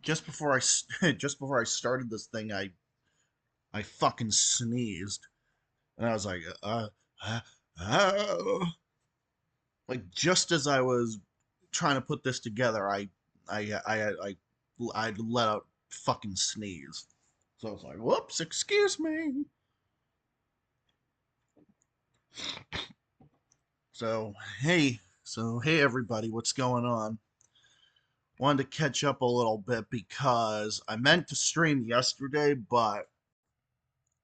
Just before just before I started this thing, I fucking sneezed, and I was like, uh, uh, like just as I was trying to put this together, I let out fucking sneeze. So I was like, whoops, excuse me. So hey everybody, what's going on? Wanted to catch up a little bit because I meant to stream yesterday, but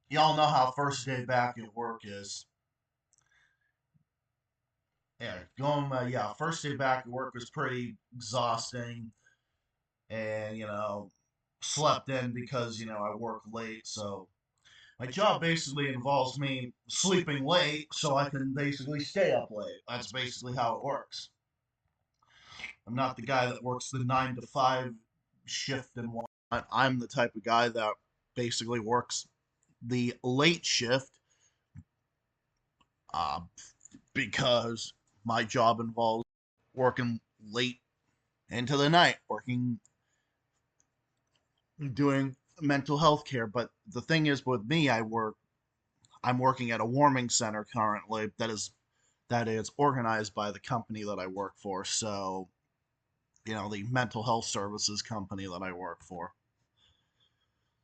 y'all know how first day back at work is. Yeah, first day back at work was pretty exhausting, and slept in because I work late, so my job basically involves me sleeping late so I can basically stay up late. That's basically how it works. I'm not the guy that works the 9 to 5 shift and whatnot. I'm the type of guy that basically works the late shift, uh, because my job involves working late into the night, working doing mental health care. But the thing is, with me, I'm working at a warming center currently that is organized by the company that I work for. So the mental health services company that I work for.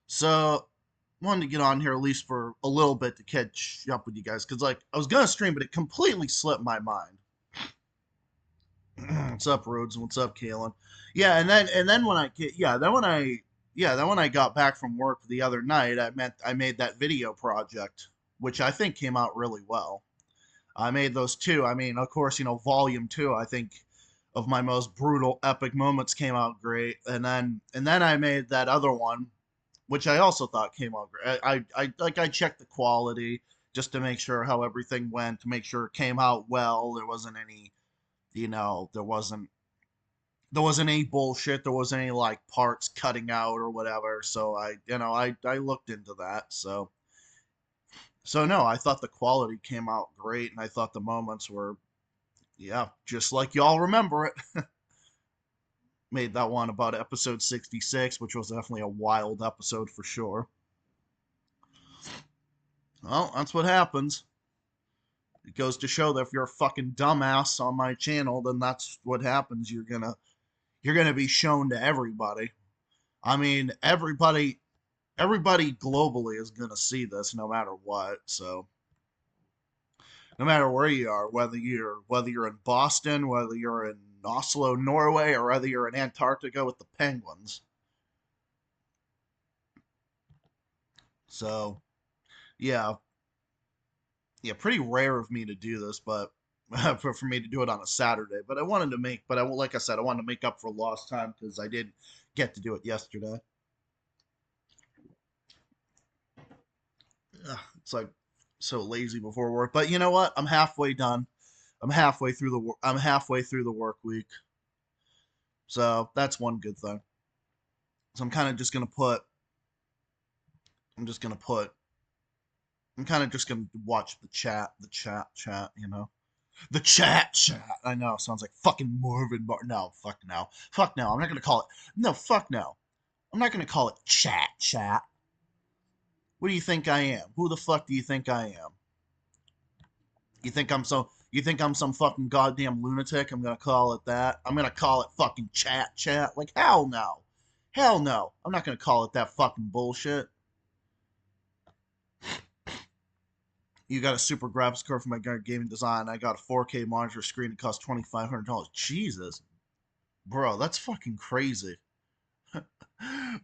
So wanted to get on here at least for a little bit to catch up with you guys because like I was gonna stream, but it completely slipped my mind. What's up, Rhodes? What's up, Kalen? Yeah, and then when I get yeah, then when I got back from work the other night, I made that video project, which I think came out really well. I made those two. I mean, of course, volume two, I think of my most brutal epic moments came out great. And then I made that other one, which I also thought came out great. I checked the quality just to make sure how everything went, to make sure it came out well. There wasn't any, there wasn't any bullshit. There wasn't any like parts cutting out or whatever. So I looked into that. So no, I thought the quality came out great, and I thought the moments were, yeah, just like y'all remember it. Made that one about episode 66, which was definitely a wild episode for sure. Well, that's what happens. It goes to show that if you're a fucking dumbass on my channel, then that's what happens. You're gonna be shown to everybody. I mean, everybody globally is gonna see this no matter what. So no matter where you are, whether you're in Boston, whether you're in Oslo, Norway, or whether you're in Antarctica with the penguins. So yeah, yeah, pretty rare of me to do this, but for me to do it on a Saturday. But I wanted to make, but like I said, I wanted to make up for lost time because I did get to do it yesterday. Ugh, it's like so lazy before work, but you know what? I'm halfway done. I'm halfway through the work week, so that's one good thing. So I'm kind of just gonna put. I'm just gonna put. I'm kind of just gonna watch the chat. The chat. I know, sounds like fucking Marvin Bar. No, fuck no. Fuck no. I'm not gonna call it. No, fuck no. I'm not gonna call it chat. What do you think I am? Who the fuck do you think I am? You think I'm some fucking goddamn lunatic? I'm gonna call it that. I'm gonna call it fucking chat. Like hell no. Hell no. I'm not gonna call it that fucking bullshit. You got a super graphics card for my gaming design. I got a 4K monitor screen. It costs $2,500. Jesus, bro, that's fucking crazy.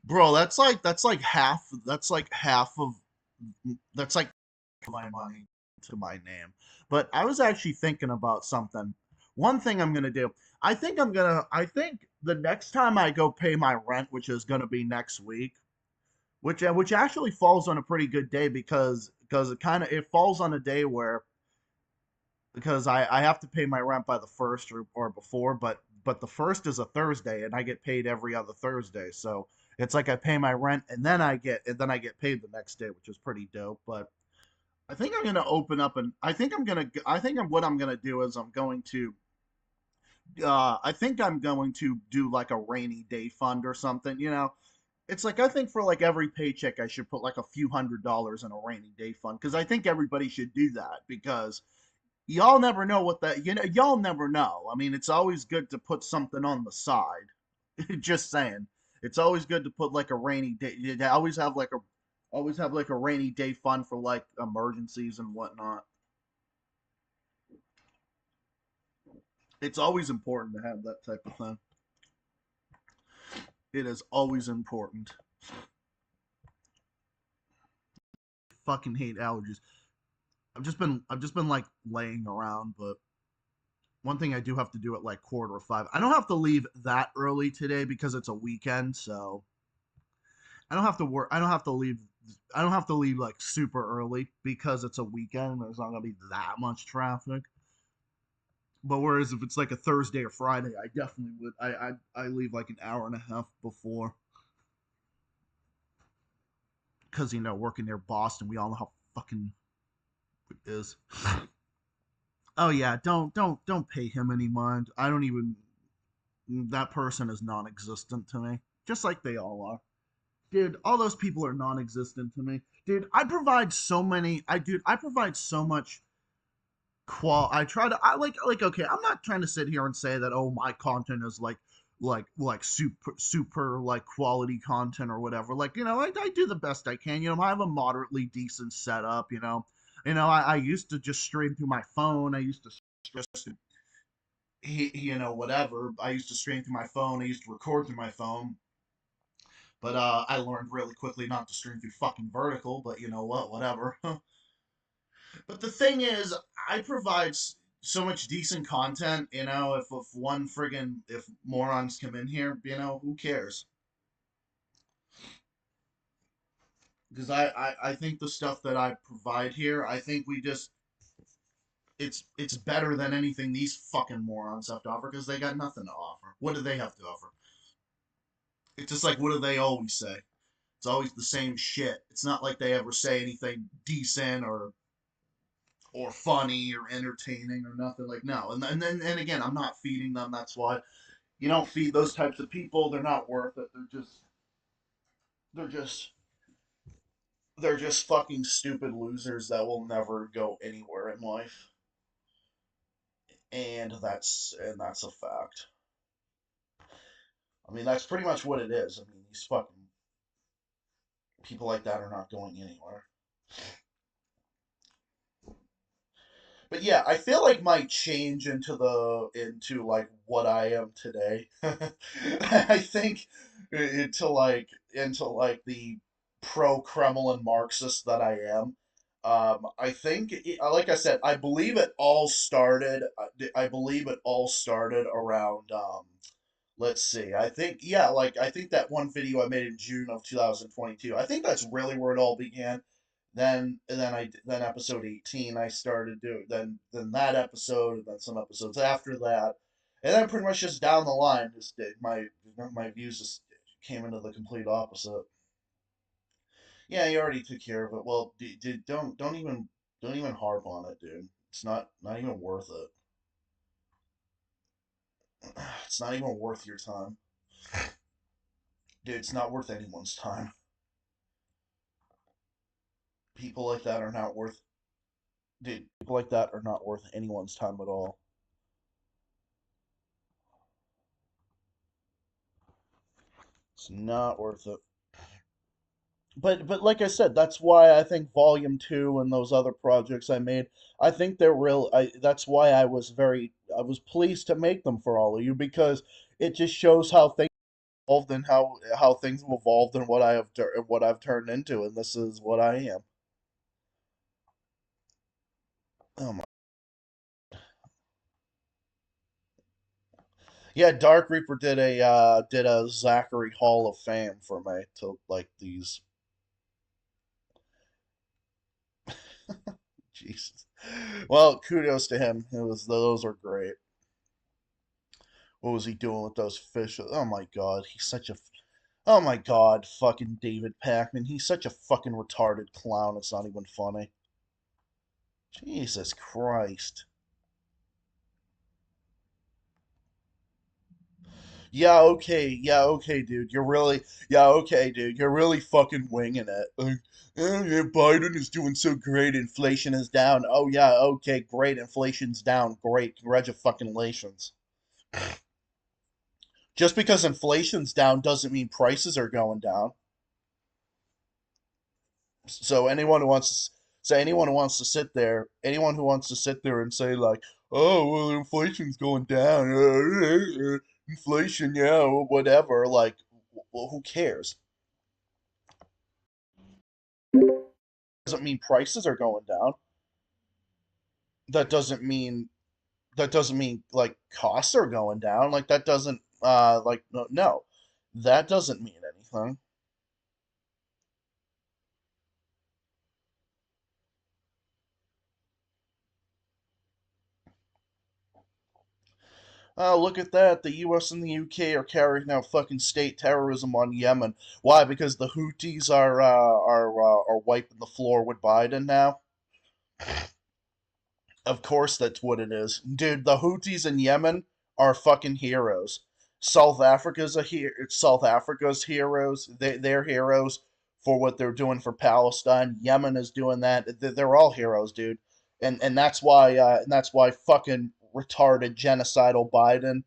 Bro, that's like my money to my name. But I was actually thinking about something. One thing I'm gonna do. I think the next time I go pay my rent, which is gonna be next week, which actually falls on a pretty good day because it falls on a day where, because I have to pay my rent by the first or before, but the first is a Thursday and I get paid every other Thursday. So it's like I pay my rent and then I get paid the next day, which is pretty dope. But I think I'm gonna open up and I think I'm gonna I think what I'm gonna do is I'm going to I think I'm going to do like a rainy day fund or something. It's like I think for like every paycheck I should put like a few $100s in a rainy day fund because I think everybody should do that because y'all never know what that y'all never know. I mean, it's always good to put something on the side. Just saying, it's always good to put like a rainy day. You always have like a rainy day fund for like emergencies and whatnot. It's always important to have that type of thing. It is always important. Fucking hate allergies. I've just been like laying around, but one thing I do have to do at like 4:45. I don't have to leave that early today because it's a weekend, so I don't have to work. I don't have to leave. I don't have to leave like super early because it's a weekend. There's not gonna be that much traffic. But whereas if it's like a Thursday or Friday, I definitely would. I leave like an hour and a half before because working near Boston, we all know how fucking it is. Oh yeah, don't pay him any mind. I don't even. That person is non-existent to me, just like they all are. Dude, all those people are non-existent to me. Dude, I provide so much I try to I like okay, I'm not trying to sit here and say that my content is like super like quality content or whatever. Like, I do the best I can. I have a moderately decent setup, you know. I used to just stream through my phone. I used to just whatever. I used to stream through my phone. I used to record through my phone. But I learned really quickly not to stream through fucking vertical, but you know what, whatever. But the thing is, I provide so much decent content, if morons come in here, who cares? Because I think the stuff that I provide here, I think it's better than anything these fucking morons have to offer because they got nothing to offer. What do they have to offer? It's just like, what do they always say? It's always the same shit. It's not like they ever say anything decent or funny or entertaining or nothing. Like, no. And again, I'm not feeding them. That's why you don't feed those types of people. They're not worth it. They're just they're just fucking stupid losers that will never go anywhere in life. And that's a fact. I mean, that's pretty much what it is. I mean, these fucking people like that are not going anywhere. But yeah, I feel like my change into like what I am today. I think into like the pro Kremlin Marxist that I am. I think, like I said, I believe it all started around. Let's see. I think, yeah, like I think that one video I made in June of 2022. I think that's really where it all began. Then episode 18 I started doing, then that episode, and then some episodes after that, and then pretty much just down the line, my views just came into the complete opposite. Yeah, you already took care of it. Well, dude, don't even harp on it, dude. It's not even worth it. It's not even worth your time, dude. It's not worth anyone's time. People like that are not worth Dude, people like that are not worth anyone's time at all. It's not worth it. But like I said, that's why I think Volume 2 and those other projects I made, I think they're real. That's why I was pleased to make them for all of you because it just shows how things evolved and how things have evolved and what I've turned into, and this is what I am. Oh my. Yeah, Dark Reaper did a Zachary Hall of Fame for me to like these. Jesus. Well, kudos to him. Those are great. What was he doing with those fish? Oh my god, oh my god, fucking David Packman. He's such a fucking retarded clown. It's not even funny. Jesus Christ. yeah, okay, dude. Yeah, okay, dude. You're really fucking winging it. Like, yeah, Biden is doing so great. Inflation is down. Oh yeah, okay, great. Inflation's down. Great. Congratulations. Just because inflation's down doesn't mean prices are going down. So anyone who wants to sit there, anyone who wants to sit there and say like, oh well, inflation's going down, inflation, yeah, or whatever. Like, well, who cares? Doesn't mean prices are going down. That doesn't mean like costs are going down. Like that doesn't like no, that doesn't mean anything. Look at that. The US and the UK are carrying out fucking state terrorism on Yemen. Why? Because the Houthis are wiping the floor with Biden now. Of course, that's what it is, dude. The Houthis in Yemen are fucking heroes. South Africa's heroes. They're heroes for what they're doing for Palestine. Yemen is doing that. They're all heroes, dude. And that's why fucking retarded genocidal Biden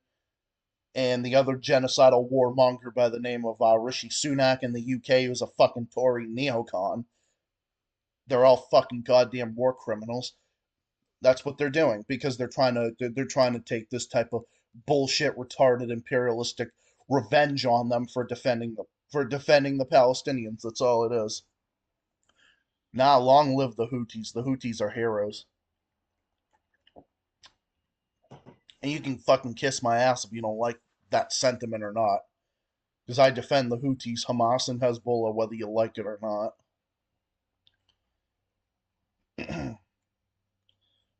and the other genocidal warmonger by the name of Rishi Sunak in the UK, who's a fucking Tory neocon. They're all fucking goddamn war criminals. That's what they're doing because they're trying to take this type of bullshit, retarded, imperialistic revenge on them for defending the Palestinians. That's all it is. Nah, long live the Houthis. The Houthis are heroes, and you can fucking kiss my ass if you don't like that sentiment or not. Because I defend the Houthis, Hamas, and Hezbollah, whether you like it or not.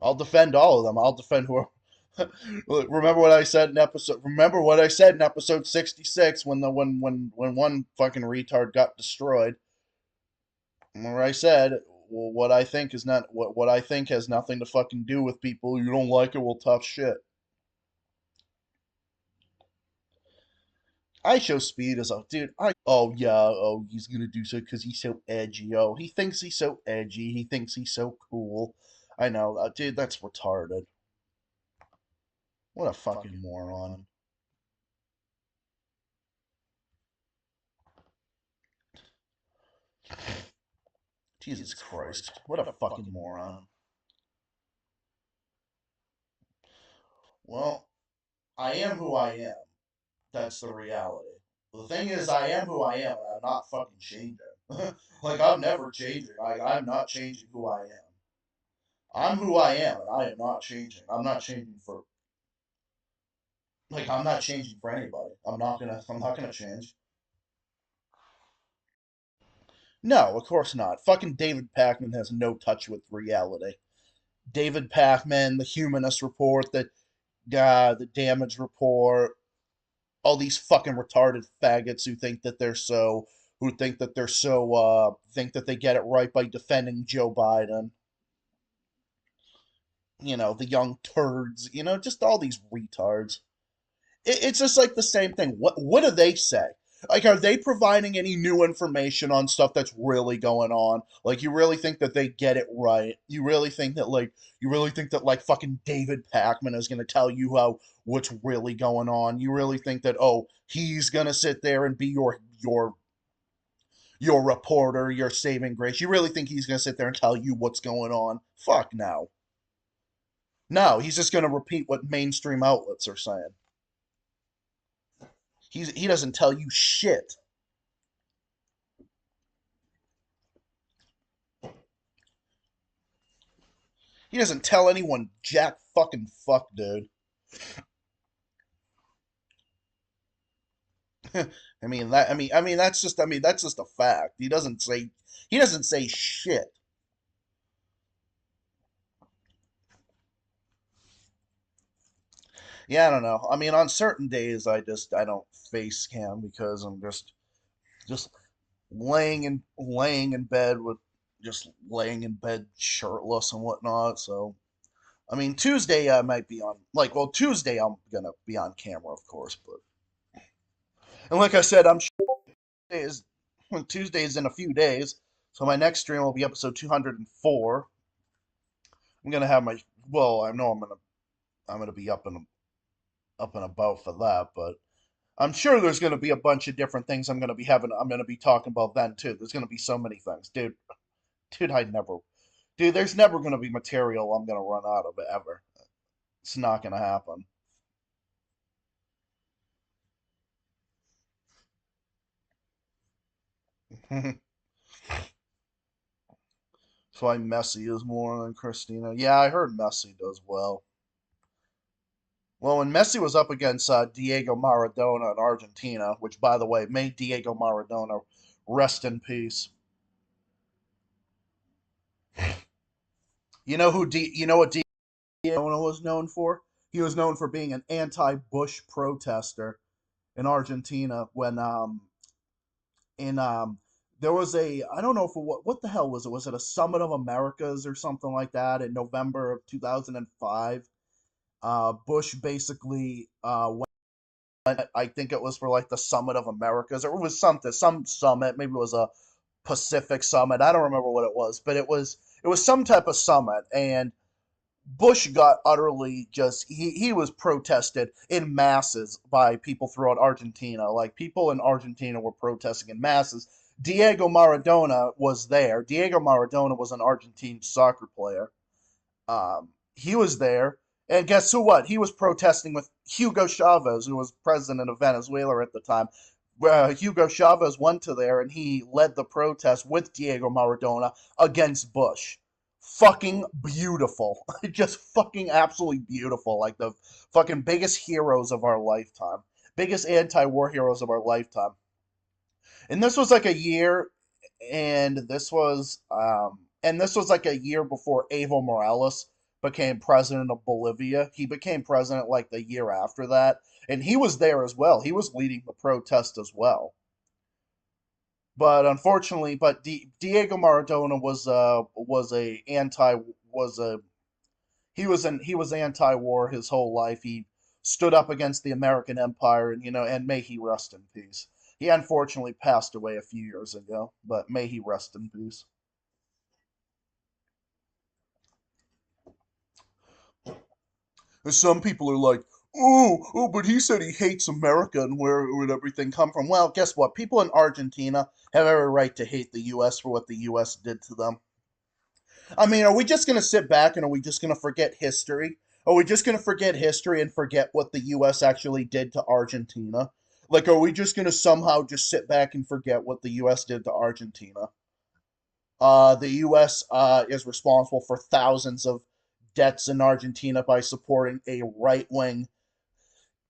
I'll defend all of them. I'll defend who. Remember what I said in episode. Remember what I said in episode 66 when when one fucking retard got destroyed. Where I said, well, what I think is not what I think has nothing to fucking do with people. You don't like it, well, tough shit. I show speed as a dude. Oh yeah. Oh, he's gonna do so because he's so edgy. Oh, he thinks he's so edgy. He thinks he's so cool. I know, dude. That's retarded. What a fucking moron. Jesus Christ. What a fucking moron. Well, I am who I am. That's the reality. The thing is, I am who I am, and I'm not fucking changing. Like, I'm never changing. I'm not changing who I am. I'm who I am, and I am not changing. I'm not changing for, like, I'm not changing for anybody. I'm not gonna change. No, of course not. Fucking David Pakman has no touch with reality. David Pakman, the Humanist Report, the Damage Report, all these fucking retarded faggots who think that they get it right by defending Joe Biden. The young turds, just all these retards. It's just like the same thing. What do they say? Like, are they providing any new information on stuff that's really going on? Like, you really think that they get it right? You really think that like fucking David Pakman is gonna tell you how what's really going on? You really think that he's gonna sit there and be your reporter, your saving grace? You really think he's gonna sit there and tell you what's going on? Fuck no. No, he's just gonna repeat what mainstream outlets are saying. He doesn't tell you shit. He doesn't tell anyone jack fucking fuck, dude. That's just a fact. He doesn't say shit. Yeah, I don't know. I mean, on certain days I don't face cam because I'm just laying in bed with just laying in bed shirtless and whatnot. So I mean, Tuesday I might be on, Tuesday I'm gonna be on camera, of course, but And like I said, I'm sure is Tuesday is in a few days, so my next stream will be episode 204. I'm gonna have my well, I know I'm gonna be up and about for that, but I'm sure there's gonna be a bunch of different things I'm gonna be talking about then too. There's gonna be so many things, dude. Dude, there's never gonna be material I'm gonna run out of it ever. It's not gonna happen. That's why Messi is more than Christina. Yeah, I heard Messi does well. Well, when Messi was up against Diego Maradona in Argentina, which, by the way, made Diego Maradona rest in peace. You know what Diego was known for? He was known for being an anti-Bush protester in Argentina when in there was a I don't know if what the hell was it? Was it a Summit of Americas or something like that in November of 2005? Bush basically I think it was for like the Summit of Americas, or it was some summit. Maybe it was a Pacific Summit. I don't remember what it was, but it was some type of summit, and Bush got utterly just he was protested in masses by people throughout Argentina. Like people in Argentina were protesting in masses. Diego Maradona was there. Diego Maradona was an Argentine soccer player. He was there, and guess who? What he was protesting with Hugo Chavez, who was president of Venezuela at the time. Hugo Chavez went to there, and he led the protest with Diego Maradona against Bush. Fucking beautiful, just fucking absolutely beautiful. Like the fucking biggest heroes of our lifetime, biggest anti-war heroes of our lifetime. And this was like a year, and this was like a year before Evo Morales became president of Bolivia. He became president like the year after that, and he was there as well. He was leading the protest as well. But unfortunately, Diego Maradona was a anti was a he was anti-war his whole life. He stood up against the American Empire, and may he rest in peace. He unfortunately passed away a few years ago, but may he rest in peace. And some people are like, oh, but he said he hates America and where would everything come from? Well, guess what? People in Argentina have every right to hate the U.S. for what the U.S. did to them. I mean, are we just going to sit back and are we just going to forget history? Are we just going to forget history and forget what the U.S. actually did to Argentina? Like, are we just going to somehow just sit back and forget what the U.S. did to Argentina? The U.S. Is responsible for thousands of deaths in Argentina by supporting a right wing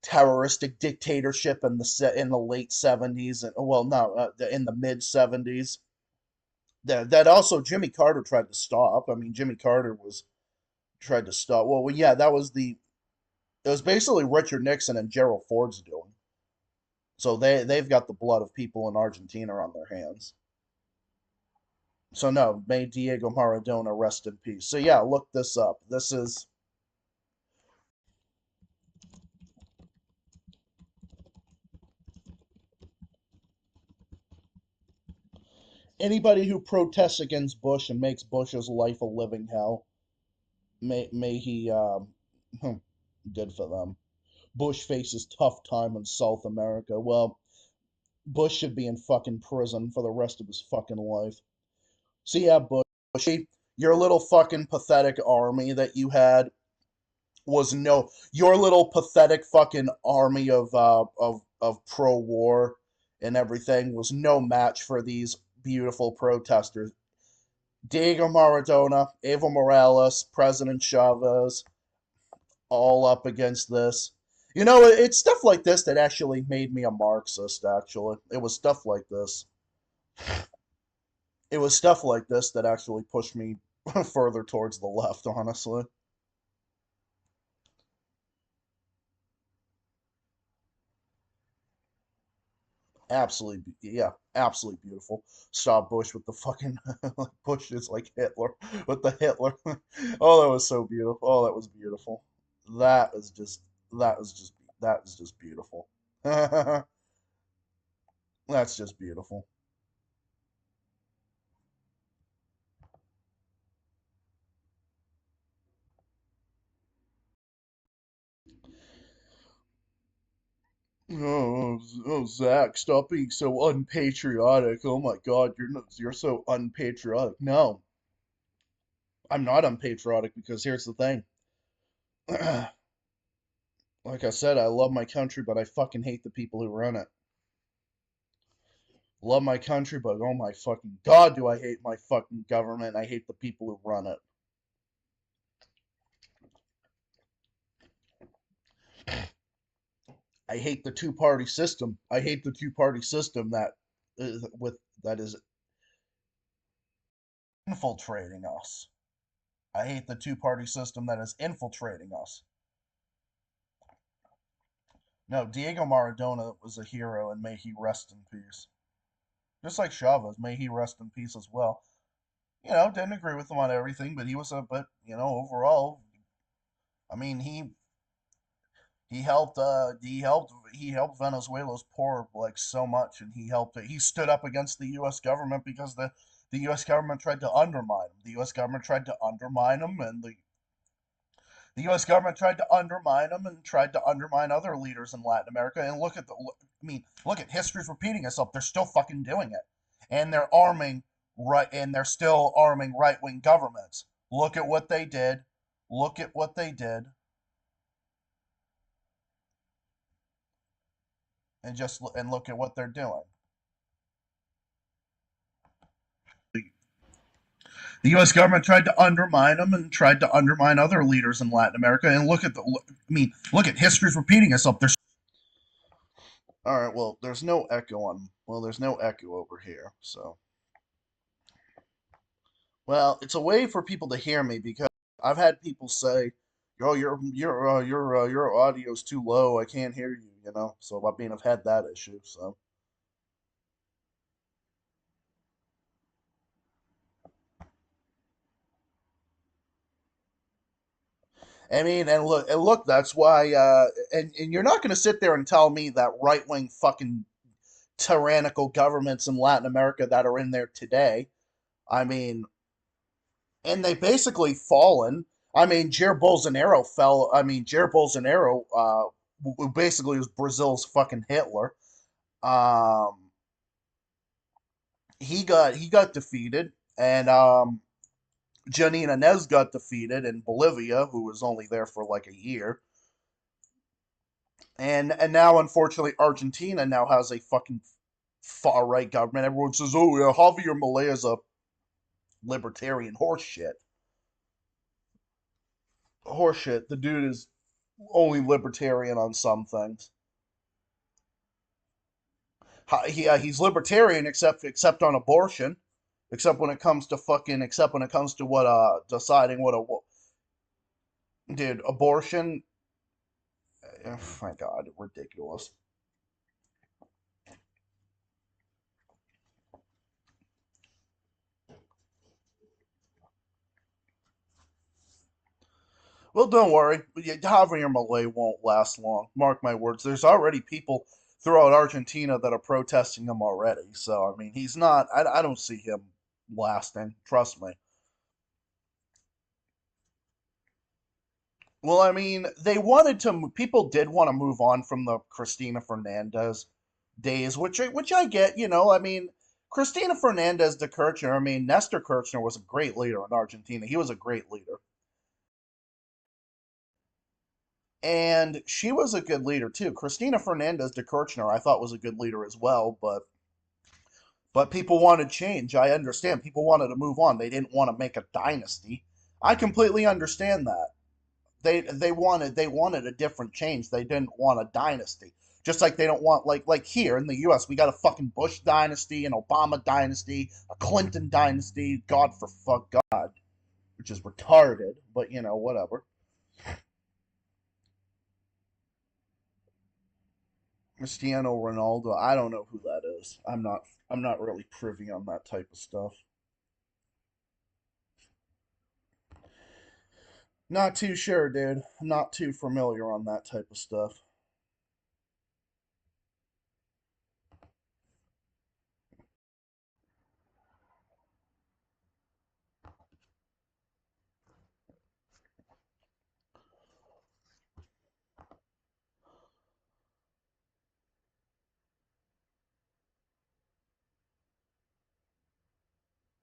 terroristic dictatorship in the late 70s, and well, no, in the mid 70s. That also Jimmy Carter tried to stop. I mean, Jimmy Carter was tried to stop. Well, yeah, that was the it was basically Richard Nixon and Gerald Ford's doing. So they've got the blood of people in Argentina on their hands. So no, may Diego Maradona rest in peace. So yeah, look this up. This is anybody who protests against Bush and makes Bush's life a living hell. May he good for them. Bush faces tough time in South America. Well, Bush should be in fucking prison for the rest of his fucking life. So yeah, Bush, your little fucking pathetic army that you had was no your little pathetic fucking army of pro war and everything was no match for these beautiful protesters. Diego Maradona, Evo Morales, President Chavez, all up against this. It's stuff like this that actually made me a Marxist, actually. It was stuff like this. It was stuff like this that actually pushed me further towards the left, honestly. Absolutely, yeah, absolutely beautiful. Saw Bush with the fucking Bush is like Hitler with the Hitler. Oh, that was so beautiful. Oh, that was beautiful. That is just that was just that was just beautiful. That's just beautiful. Oh, Zach, stop being so unpatriotic. Oh my God, you're so unpatriotic. No, I'm not unpatriotic because here's the thing. Like I said, I love my country, but I fucking hate the people who run it. Love my country, but oh my fucking God, do I hate my fucking government. I hate the people who run it. I hate the two-party system. I hate the two-party system that is infiltrating us. I hate the two-party system that is infiltrating us. No, Diego Maradona was a hero, and may he rest in peace. Just like Chavez, may he rest in peace as well. Didn't agree with him on everything, but overall, I mean, he helped Venezuela's poor like so much, and he stood up against the U.S. government because the U.S. government tried to undermine him. The U.S. government tried to undermine him, and the U.S. government tried to undermine him and tried to undermine other leaders in Latin America. And look at history's repeating itself. They're still fucking doing it, and they're still arming right wing governments. Look at what they did. Look at what they did, and look at what they're doing. The U.S. government tried to undermine him and tried to undermine other leaders in Latin America. And look at history's repeating itself. There's all right. Well, there's no echo on. Well, there's no echo over here. So, well, it's a way for people to hear me because I've had people say, "Oh, your audio's too low. I can't hear you." So I've had that issue. So I mean, and look, that's why. And you're not going to sit there and tell me that right wing fucking tyrannical governments in Latin America that are in there today. I mean, and they basically fallen. I mean, Jair Bolsonaro fell. I mean, Jair Bolsonaro, who basically was Brazil's fucking Hitler. Um, he got defeated, and Janine Inez got defeated in Bolivia, who was only there for like a year. And now, unfortunately, Argentina now has a fucking far right government. Everyone says, "Oh, yeah, Javier Milei is a libertarian horseshit." Horseshit. The dude is only libertarian on some things. He's libertarian except on abortion, except when it comes to what deciding what a dude abortion. Oh my God, ridiculous. Well, don't worry. Javier Malay won't last long. Mark my words. There's already people throughout Argentina that are protesting him already. So, I mean, he's not. I don't see him lasting. Trust me. Well, I mean, they wanted to. People did want to move on from the Cristina Fernandez days, which I get. I mean, Cristina Fernandez de Kirchner. I mean, Nestor Kirchner was a great leader in Argentina. He was a great leader. And she was a good leader too. Cristina Fernandez de Kirchner, I thought was a good leader as well, but people wanted change. I understand. People wanted to move on. They didn't want to make a dynasty. I completely understand that. They wanted a different change. They didn't want a dynasty. Just like they don't want like here in the US, we got a fucking Bush dynasty, an Obama dynasty, a Clinton dynasty, God for fuck God, which is retarded, but whatever. Cristiano Ronaldo. I don't know who that is. I'm not really privy on that type of stuff. Not too sure, dude. Not too familiar on that type of stuff.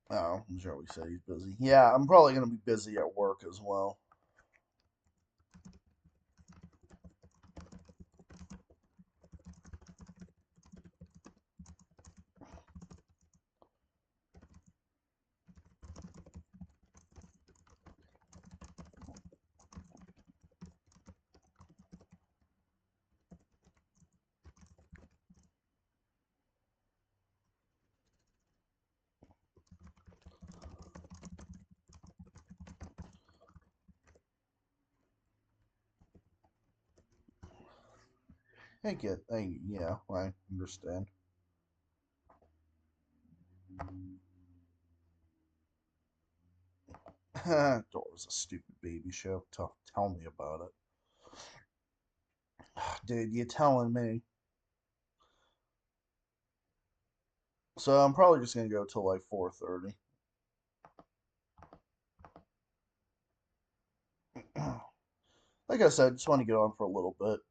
Oh, Joey said he's busy. Yeah, I'm probably gonna be busy at work as well. Yeah, I understand. It was a stupid baby show. Tell me about it. Dude, you telling me. So I'm probably just gonna go till like 4:30. Like I said, just want to get on for a little bit.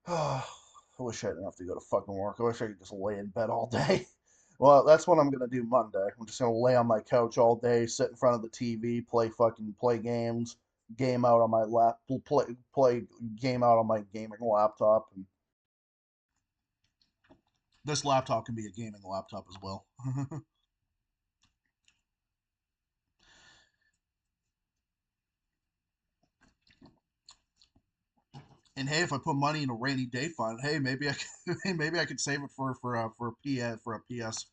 I wish I didn't have to go to fucking work. I wish I could just lay in bed all day. Well, that's what I'm gonna do Monday. I'm just gonna lay on my couch all day, sit in front of the TV, play games, game out on my play game out on my gaming laptop, and this laptop can be a gaming laptop as well. And hey, if I put money in a rainy day fund, hey, maybe I could, maybe I could save it for a PS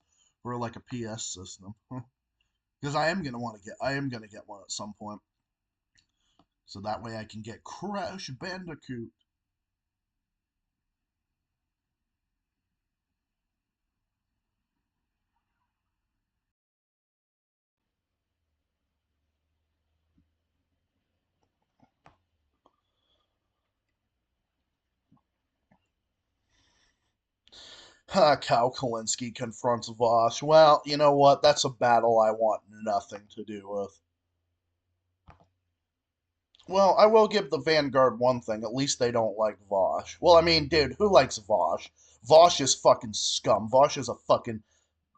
for like a PS system. Because I am gonna get one at some point, so that way I can get Crash Bandicoot. Cal Kalinske confronts Voss. Well, you know what? That's a battle I want nothing to do with. Well, I will give the Vanguard one thing. At least they don't like Vosh. Well, I mean, dude, who likes Vosh? Vosh is fucking scum. Vosh is a fucking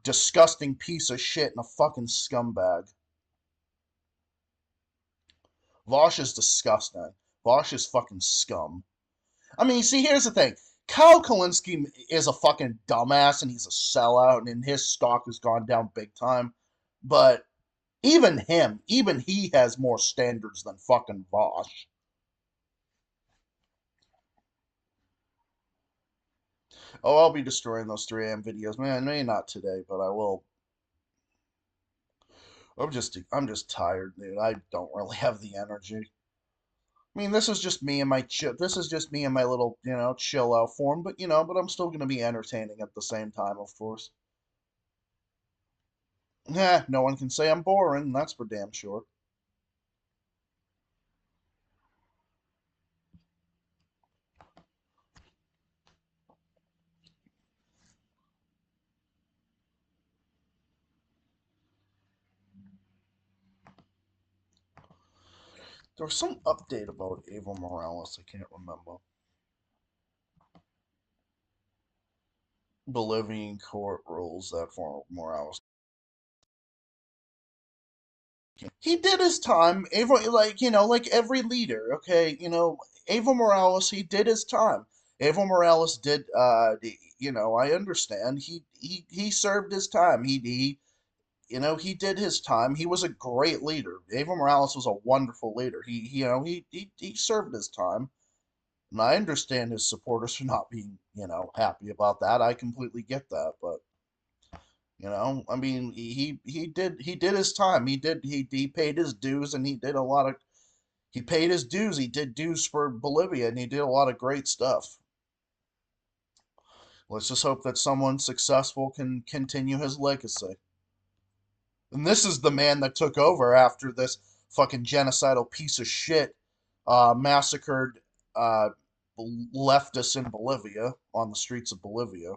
disgusting piece of shit and a fucking scumbag. Vosh is disgusting. Vosh is fucking scum. I mean, see, here's the thing. Kyle Kalinske is a fucking dumbass and he's a sellout and his stock has gone down big time. But even he has more standards than fucking Vosh. Oh, I'll be destroying those 3 a.m. videos, man. Maybe not today, but I will. I'm just tired, dude. I don't really have the energy. I mean, this is just me and my little, chill out form, but but I'm still gonna be entertaining at the same time, of course. No one can say I'm boring, that's for damn sure. There was some update about Ava Morales, I can't remember. Bolivian court rules that for Morales. He did his time. Ava, like every leader, okay? Ava Morales, he did his time. Ava Morales did, I understand. He served his time. He did his time. He was a great leader. Ava Morales was a wonderful leader. He served his time. And I understand his supporters for not being, happy about that. I completely get that, but I mean, he did his time. He paid his dues, and he paid his dues. He did dues for Bolivia, and he did a lot of great stuff. Let's just hope that someone successful can continue his legacy. And this is the man that took over after this fucking genocidal piece of shit massacred uh, leftists in Bolivia on the streets of Bolivia.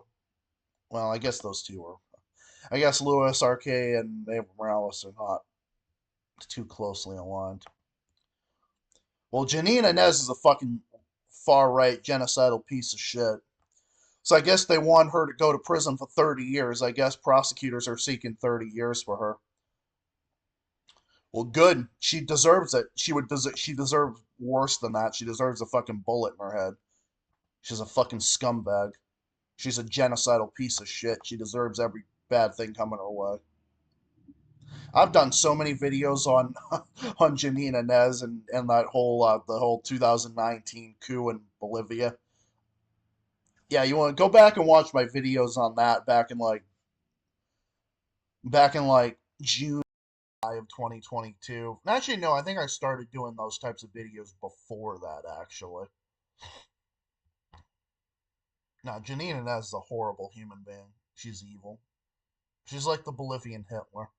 Well, I guess those two are. I guess Luis RK and Evo Morales are not too closely aligned. Well, Janine Inez is a fucking far right genocidal piece of shit. So I guess they want her to go to prison for 30 years. I guess prosecutors are seeking 30 years for her. Well, good. She deserves it. She deserves worse than that. She deserves a fucking bullet in her head. She's a fucking scumbag. She's a genocidal piece of shit. She deserves every bad thing coming her way. I've done so many videos on on Janine Inez and that whole the whole 2019 coup in Bolivia. Yeah, you want to go back and watch my videos on that back in like June of 2022. Actually, no, I think I started doing those types of videos before that. Actually, now Janine Inez is a horrible human being. She's evil. She's like the Bolivian Hitler.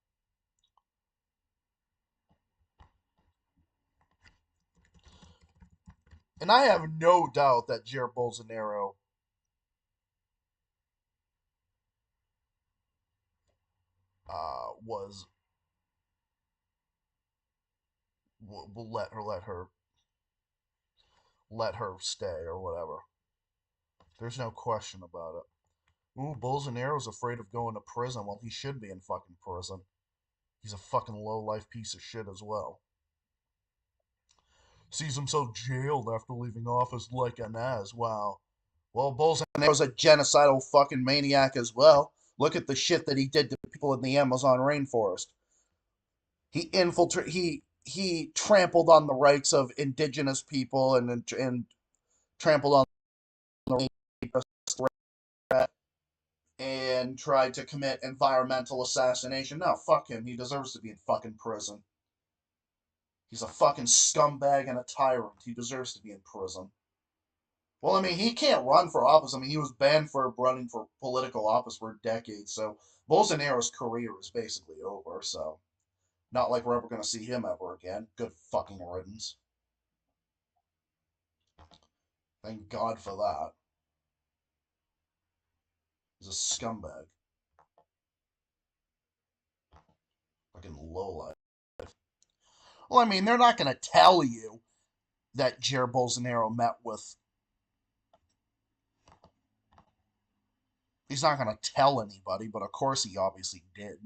And I have no doubt that Jair Bolsonaro was will let her stay or whatever. There's no question about it. Ooh, Bolsonaro's afraid of going to prison. Well, he should be in fucking prison. He's a fucking low life piece of shit as well. Sees himself jailed after leaving office like Inez. Wow. Well, Bolsonaro's a genocidal fucking maniac as well. Look at the shit that he did to people in the Amazon rainforest. He trampled on the rights of indigenous people and trampled on the and tried to commit environmental assassination. No, fuck him. He deserves to be in fucking prison. He's a fucking scumbag and a tyrant. He deserves to be in prison. Well, I mean, he can't run for office. I mean, he was banned for running for political office for decades. So Bolsonaro's career is basically over. So not like we're ever going to see him ever again. Good fucking riddance. Thank God for that. He's a scumbag. Fucking lowlife. Well, I mean, they're not going to tell you that Jair Bolsonaro met with. He's not going to tell anybody, but of course he obviously did.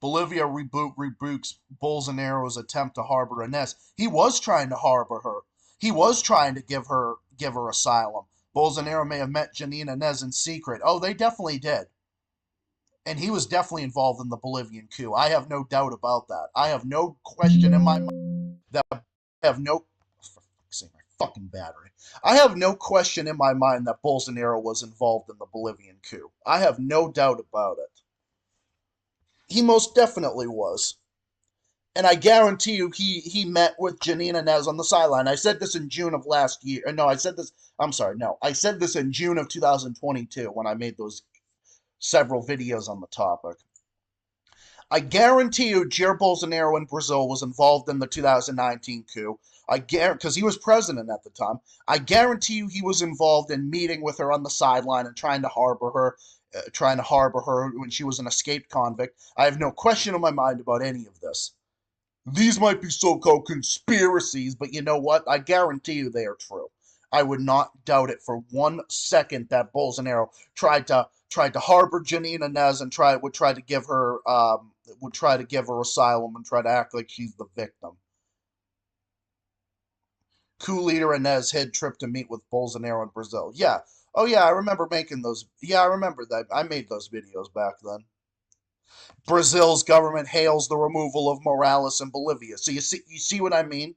Bolivia rebukes Bolsonaro's attempt to harbor Inez. He was trying to harbor her. He was trying to give her asylum. Bolsonaro may have met Janine Inez in secret. Oh, they definitely did. And he was definitely involved in the Bolivian coup. I have no doubt about that. I have no question in my mind that I have no say my fucking battery. I have no question in my mind that Bolsonaro was involved in the Bolivian coup. I have no doubt about it. He most definitely was. And I guarantee you he met with Janine Inez on the sideline. I said this in June of last year. No, I said this I'm sorry, no. I said this in June of 2022 when I made those several videos on the topic. I guarantee you Jair Bolsonaro in Brazil was involved in the 2019 coup. I guarantee because he was president at the time. I guarantee you he was involved in meeting with her on the sideline and trying to harbor her when she was an escaped convict. I have no question in my mind about any of this. These might be so-called conspiracies, but you know what? I guarantee you they are true. I would not doubt it for 1 second that Bolsonaro tried to harbor Janine Inez and try to give her would try to give her asylum and try to act like she's the victim. Coup leader Inez hid trip to meet with Bolsonaro in Brazil. Yeah. Oh yeah, I remember making those. Yeah, I remember that. I made those videos back then. Brazil's government hails the removal of Morales in Bolivia. So you see what I mean?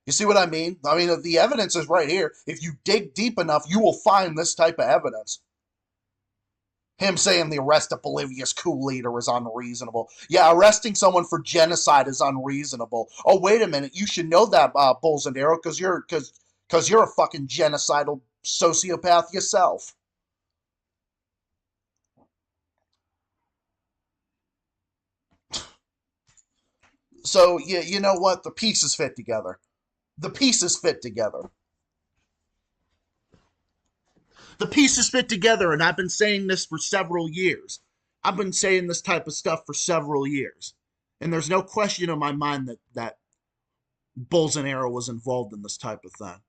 You see what I mean? I mean, the evidence is right here. If you dig deep enough, you will find this type of evidence. Him saying the arrest of Bolivia's coup leader is unreasonable. Yeah, arresting someone for genocide is unreasonable. Oh, wait a minute. You should know that, Bolsonaro, because you're a fucking genocidal sociopath yourself. So you know what? The pieces fit together. The pieces fit together. The pieces fit together, and I've been saying this for several years. I've been saying this type of stuff for several years, and there's no question in my mind that Bolsonaro was involved in this type of thing.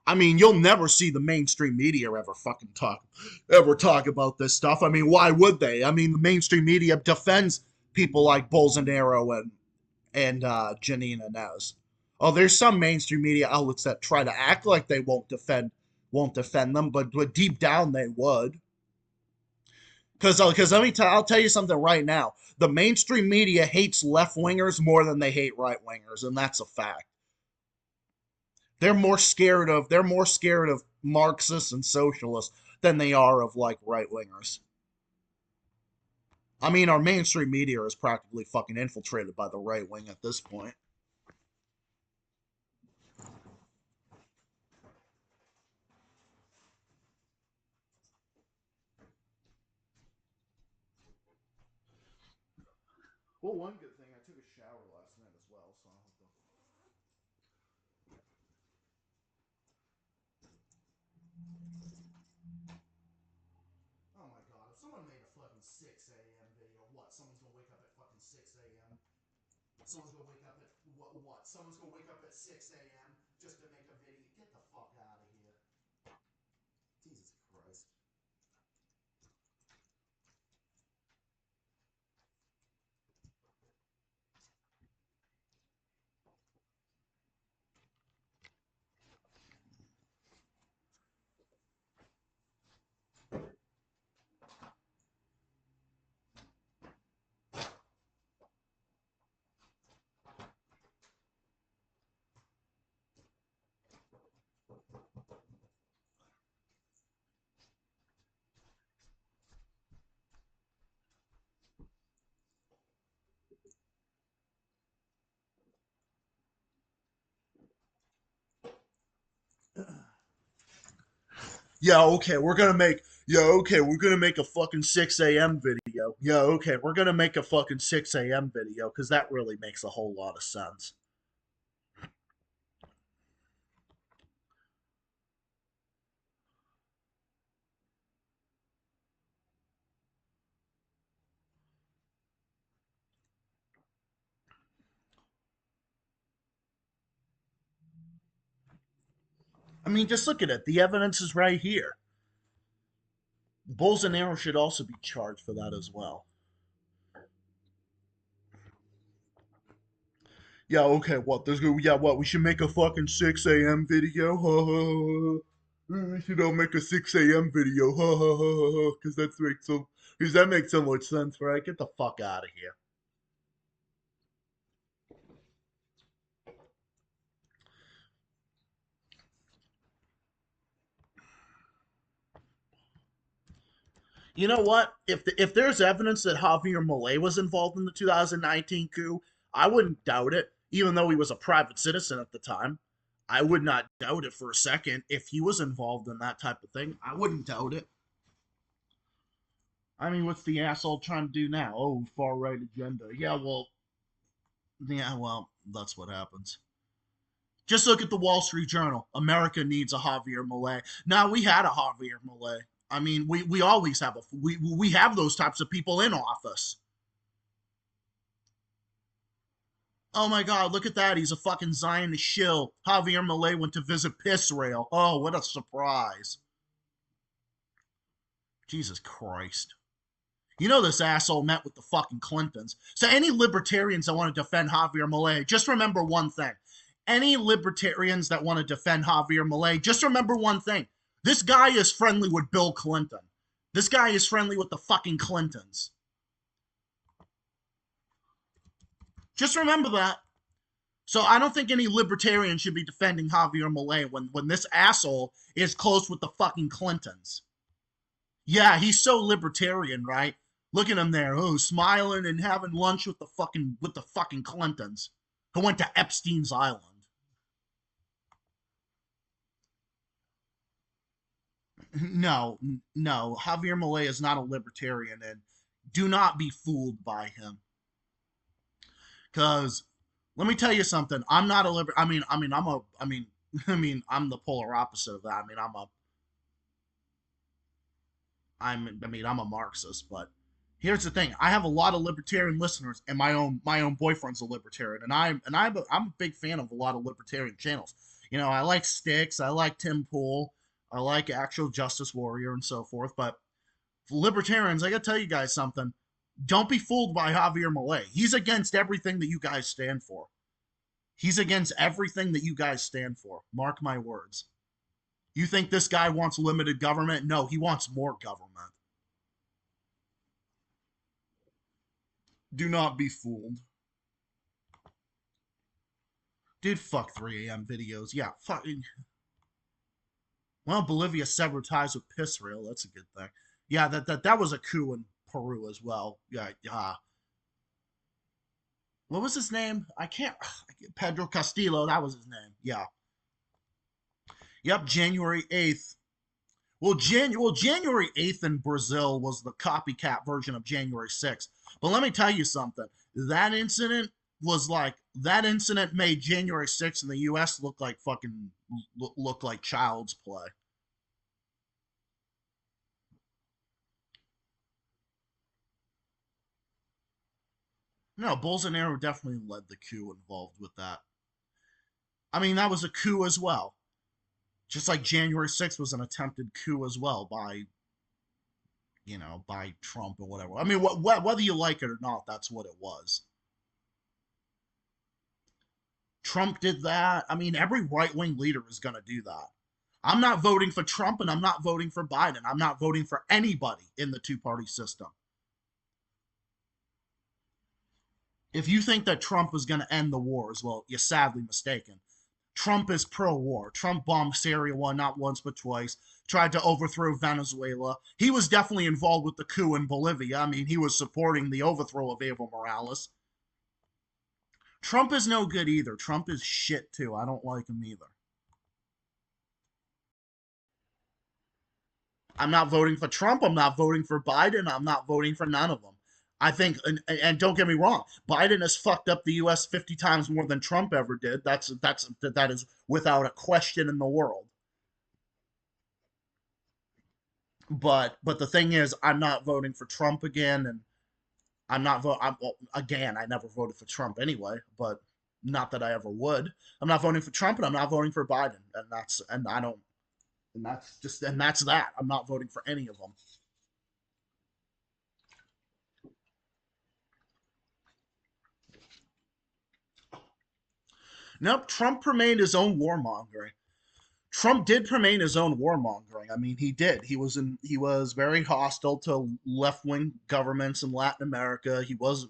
I mean, you'll never see the mainstream media ever talk about this stuff. I mean, why would they? I mean, the mainstream media defends people like Bolsonaro and Janine Inez. Oh, there's some mainstream media outlets that try to act like they won't defend them, but deep down they would. Because I'll tell you something right now. The mainstream media hates left wingers more than they hate right wingers, and that's a fact. They're more scared of Marxists and socialists than they are of like right wingers. I mean, our mainstream media is practically fucking infiltrated by the right wing at this point. Well, one good thing, I took a shower last night as well, so I don't have to. Oh my god, if someone made a fucking 6 a.m. video, what? Someone's gonna wake up at fucking 6 a.m. Someone's gonna wake up at what? Someone's gonna wake up at 6 a.m. just to make a video. Get the fuck out of here. Jesus Christ. We're gonna make a fucking 6 a.m. video. Yeah, okay, we're gonna make a fucking 6 a.m. video because that really makes a whole lot of sense. I mean, just look at it. The evidence is right here. Bolsonaro should also be charged for that as well. Yeah, okay, what? What? We should make a fucking 6 a.m. video? We should all make a 6 a.m. video. Because that makes so much sense, right? Get the fuck out of here. You know what? If there's evidence that Javier Milei was involved in the 2019 coup, I wouldn't doubt it, even though he was a private citizen at the time. I would not doubt it for a second if he was involved in that type of thing. I wouldn't doubt it. I mean, what's the asshole trying to do now? Oh, far right agenda. Yeah, well, that's what happens. Just look at the Wall Street Journal. America needs a Javier Milei. Now we had a Javier Milei. I mean, we always have we have those types of people in office. Oh my God, look at that. He's a fucking Zionist shill. Javier Milei went to visit Israel. Oh, what a surprise. Jesus Christ. You know this asshole met with the fucking Clintons. So any libertarians that want to defend Javier Milei, just remember one thing. Any libertarians that want to defend Javier Milei, just remember one thing. This guy is friendly with Bill Clinton. This guy is friendly with the fucking Clintons. Just remember that. So I don't think any libertarian should be defending Javier Milei when this asshole is close with the fucking Clintons. Yeah, he's so libertarian, right? Look at him there, oh, smiling and having lunch with the fucking Clintons, who went to Epstein's Island. No, no, Javier Milei is not a libertarian, and do not be fooled by him. Because let me tell you something. I'm not a liber. I'm the polar opposite of that. I'm a Marxist, but Here's the thing. I have a lot of libertarian listeners, and my own boyfriend's a libertarian, and I'm a big fan of a lot of libertarian channels. You know, I like Sticks, I like Tim Pool, I like Actual Justice Warrior, and so forth. But for libertarians, I gotta tell you guys something. Don't be fooled by Javier Milei. He's against everything that you guys stand for. He's against everything that you guys stand for. Mark my words. You think this guy wants limited government? No, he wants more government. Do not be fooled. Dude, fuck 3 a.m. videos. Yeah, fucking. Well, Bolivia severed ties with piss rail. That's a good thing. Yeah, that was a coup in Peru as well. Yeah, yeah. What was his name? I can't. Pedro Castillo. That was his name. Yeah. Yep. January 8th. January 8th in Brazil was the copycat version of January 6th. But let me tell you something. That incident made January 6th in the U.S. look like fucking look like child's play. No, Bolsonaro definitely led the coup involved with that. I mean, that was a coup as well. Just like January 6th was an attempted coup as well by Trump or whatever. I mean, whether you like it or not, that's what it was. Trump did that. I mean, every right wing leader is going to do that. I'm not voting for Trump and I'm not voting for Biden. I'm not voting for anybody in the two-party system. If you think that Trump is going to end the wars, well, you're sadly mistaken. Trump is pro-war. Trump bombed Syria not once but twice. Tried to overthrow Venezuela. He was definitely involved with the coup in Bolivia. I mean, he was supporting the overthrow of Evo Morales. Trump is no good either. Trump is shit too. I don't like him either. I'm not voting for Trump. I'm not voting for Biden. I'm not voting for none of them. I think, and don't get me wrong, Biden has fucked up the U.S. 50 times more than Trump ever did. That is without a question in the world. But the thing is, I'm not voting for Trump again, and I'm not vote. Well, again, I never voted for Trump anyway, but not that I ever would. I'm not voting for Trump, and I'm not voting for Biden, and I don't, and that's that. I'm not voting for any of them. Nope, Trump remained his own warmongering. Trump did remain his own warmongering. I mean, he did. He was very hostile to left wing governments in Latin America. He was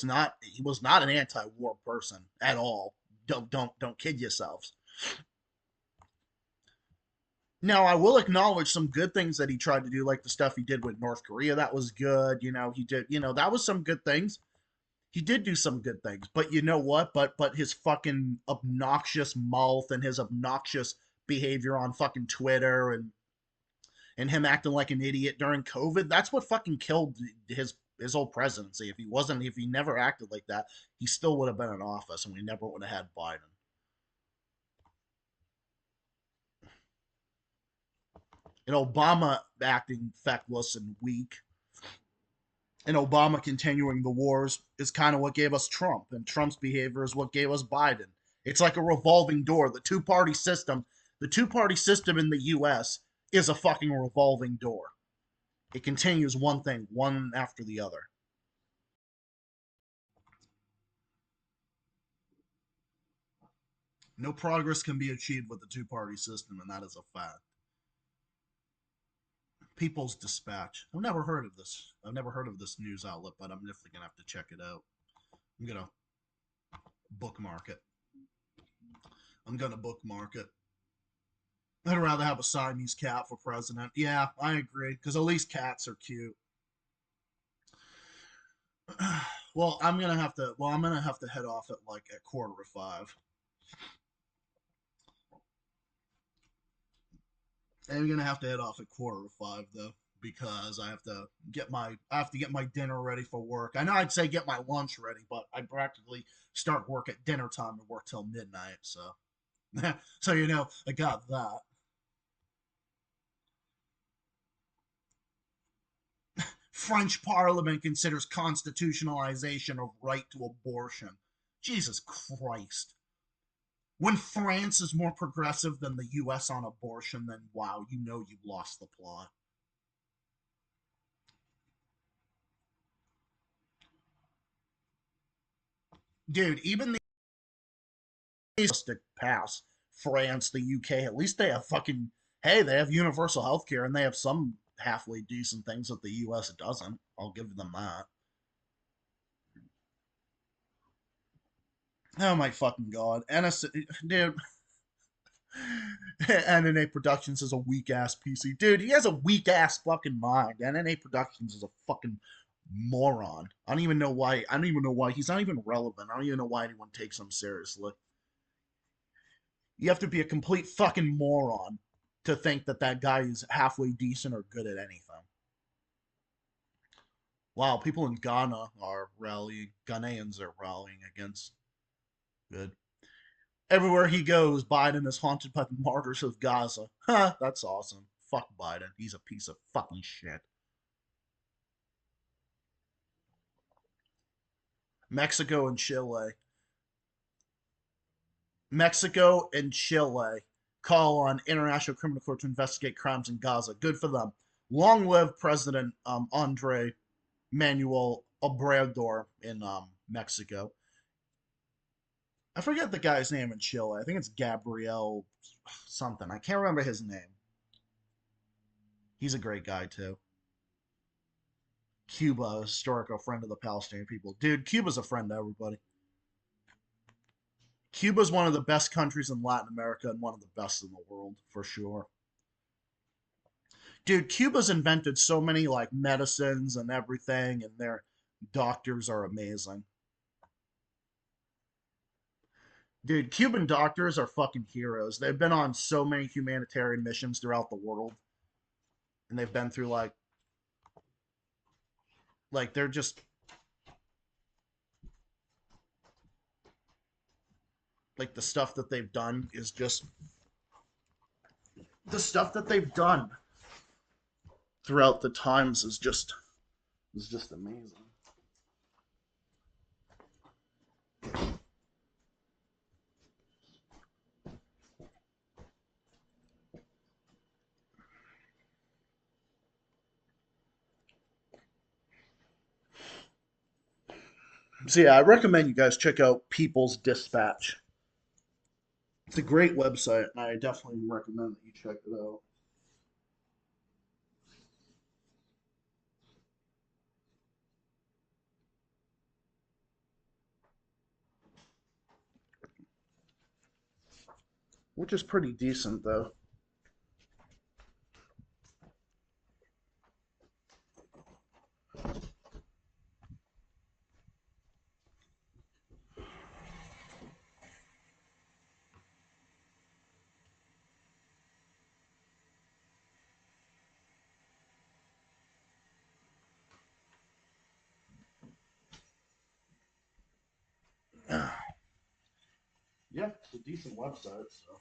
not an anti war person at all. Don't kid yourselves. Now, I will acknowledge some good things that he tried to do, like the stuff he did with North Korea. That was good. He did. That was some good things. He did do some good things, but you know what? But his fucking obnoxious mouth and his obnoxious behavior on fucking Twitter and him acting like an idiot during COVID, that's what fucking killed his whole presidency. If he never acted like that, he still would have been in office and we never would have had Biden. And Obama acting feckless and weak and Obama continuing the wars is kind of what gave us Trump, and Trump's behavior is what gave us Biden. It's like a revolving door. The two party system in the U.S. is a fucking revolving door. It continues one thing, one after the other. No progress can be achieved with the two-party system, and that is a fact. People's Dispatch. I've never heard of this news outlet, but I'm definitely gonna have to check it out. I'm gonna bookmark it. I'm gonna bookmark it. I'd rather have a Siamese cat for president. Yeah, I agree. Because at least cats are cute. Well, I'm gonna have to head off at like at 4:45. I'm gonna have to head off at 4:45 though, because I have to get my dinner ready for work. I know I'd say get my lunch ready, but I practically start work at dinner time and work till midnight. So, so I got that. French parliament considers constitutionalization of right to abortion. Jesus Christ. When France is more progressive than the US on abortion, then wow, you know you've lost the plot. Dude, even the pass France, the UK, at least they have fucking, hey, they have universal health care and they have some halfway decent things that the US doesn't. I'll give them that. Oh my fucking god. Dude, NNA Productions is a weak ass PC. Dude, he has a weak ass fucking mind. NNA Productions is a fucking moron. I don't even know why. I don't even know why he's not even relevant. I don't even know why anyone takes him seriously. You have to be a complete fucking moron to think that that guy is halfway decent or good at anything. Wow, people in Ghana are rallying. Ghanaians are rallying against good. Everywhere he goes, Biden is haunted by the martyrs of Gaza. Huh, that's awesome. Fuck Biden. He's a piece of fucking shit. Mexico and Chile. Mexico and Chile call on International Criminal Court to investigate crimes in Gaza. Good for them. Long live President Andre Manuel Obrador in Mexico. I forget the guy's name in Chile. I think it's Gabriel something. I can't remember his name. He's a great guy too. Cuba, historical friend of the Palestinian people. Dude, Cuba's a friend to everybody. Cuba's one of the best countries in Latin America and one of the best in the world, for sure. Dude, Cuba's invented so many like medicines and everything, and their doctors are amazing. Dude, Cuban doctors are fucking heroes. They've been on so many humanitarian missions throughout the world, and they've been through like they're just like the stuff that they've done is just the stuff that they've done throughout the times is just amazing. So yeah, I recommend you guys check out People's Dispatch. It's a great website, and I definitely recommend that you check it out. Which is pretty decent though. Yeah, it's a decent website. So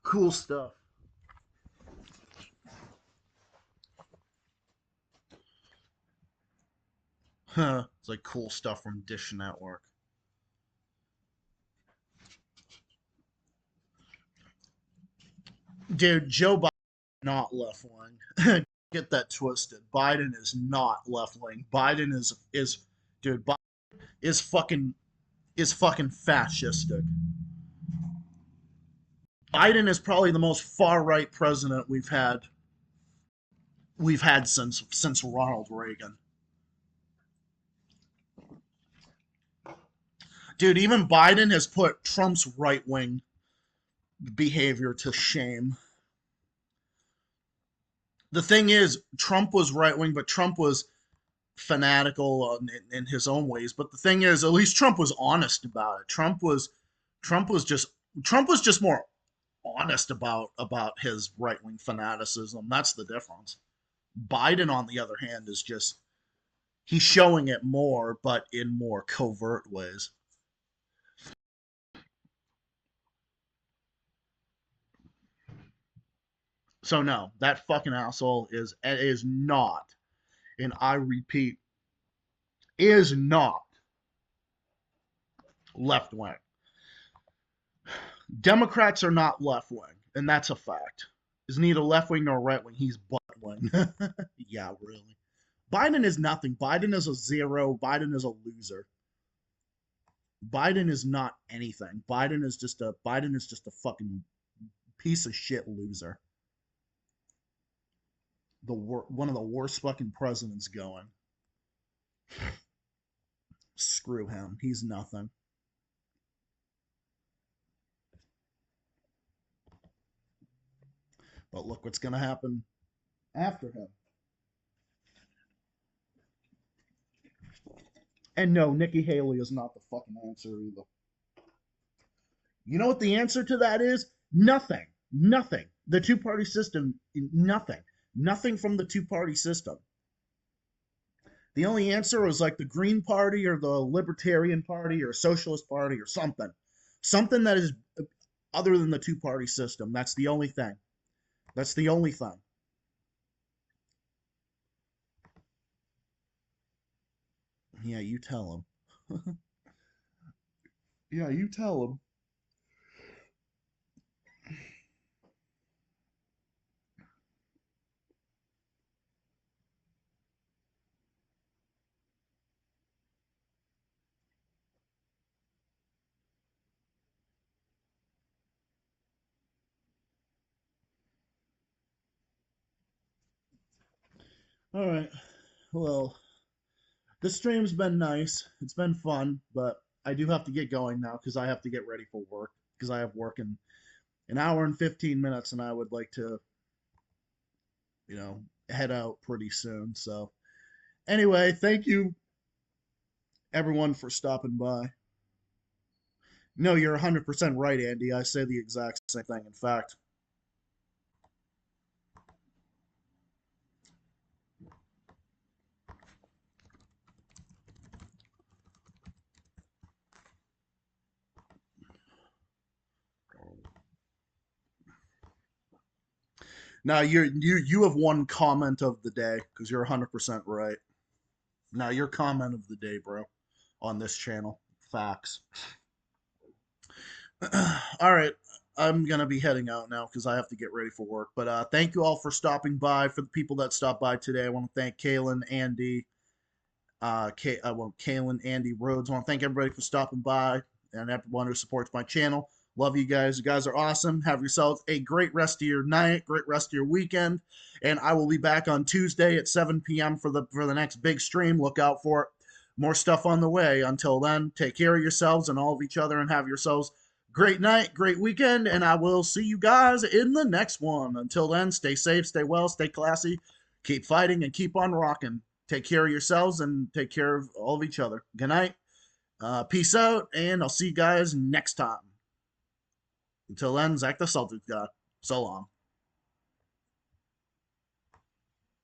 cool stuff. Huh. It's like cool stuff from Dish Network. Dude, Joe Biden not left wing. Get that twisted. Biden is not left wing. Biden is dude. Biden is fucking fascistic. Biden is probably the most far right president we've had since Ronald Reagan. Dude, even Biden has put Trump's right wing behavior to shame. The thing is, Trump was right wing, but Trump was fanatical in his own ways. But the thing is, at least Trump was honest about it. Trump was just Trump was just more honest about his right wing fanaticism. That's the difference. Biden, on the other hand, is just he's showing it more, but in more covert ways. So no, that fucking asshole is not, and I repeat, is not left wing. Democrats are not left wing, and that's a fact. Is neither left wing nor right wing. He's butt wing. Yeah, really. Biden is nothing. Biden is a zero. Biden is a loser. Biden is not anything. Biden is just a fucking piece of shit loser. One of the worst fucking presidents going. Screw him. He's nothing. But look what's gonna happen after him. And no, Nikki Haley is not the fucking answer either. You know what the answer to that is? Nothing. Nothing. The two party system, nothing. Nothing from the two party system. The only answer was like the Green Party or the Libertarian Party or Socialist Party or something. Something that is other than the two party system. That's the only thing. That's the only thing. Yeah, you tell him. Yeah, you tell him. All right. Well, this stream's been nice. It's been fun, but I do have to get going now because I have to get ready for work because I have work in an hour and 15 minutes and I would like to, head out pretty soon. So, anyway, thank you everyone for stopping by. No, you're 100% right, Andy. I say the exact same thing. In fact, now you have one comment of the day because you're 100% right. Now your comment of the day, bro, on this channel. Facts. All right. I'm gonna be heading out now because I have to get ready for work. But thank you all for stopping by. For the people that stopped by today, I want to thank Kaylin, Andy, Kaylin, Andy Rhodes. I want to thank everybody for stopping by and everyone who supports my channel. Love you guys. You guys are awesome. Have yourselves a great rest of your night, great rest of your weekend, and I will be back on Tuesday at 7 p.m. for the next big stream. Look out for it. More stuff on the way. Until then, take care of yourselves and all of each other, and have yourselves great night, great weekend, and I will see you guys in the next one. Until then, stay safe, stay well, stay classy, keep fighting, and keep on rocking. Take care of yourselves and take care of all of each other. Good night. Peace out, and I'll see you guys next time. Until then, Zach the Celtics guy. So long.